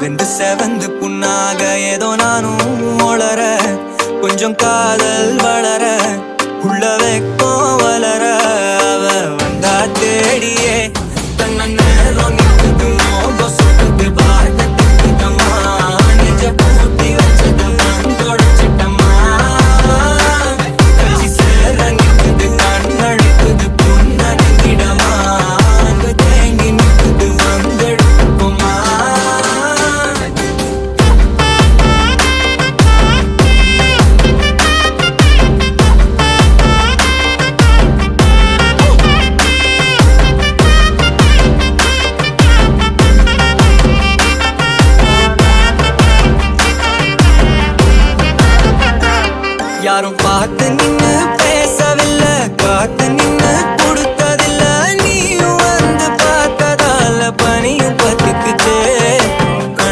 வெந்து செவந்து புண்ணாக ஏதோ நானும் ஒளர கொஞ்சம் காதல் வளர உள்ள வெக்கம் வளர அவ வந்தா தேடியே தன்ன நேரம் நிற்குது மோக சுத்துது வார்த்தை திட்டமா நெஞ்ச பூட்டி வச்சது தொடச்சிட்டமா கட்சி சேர நிற்குது கண்ணழுக்குது புன்னகிடமா அங்கு தேங்கி நிற்குது வந்தெடுக்குமா யாரும்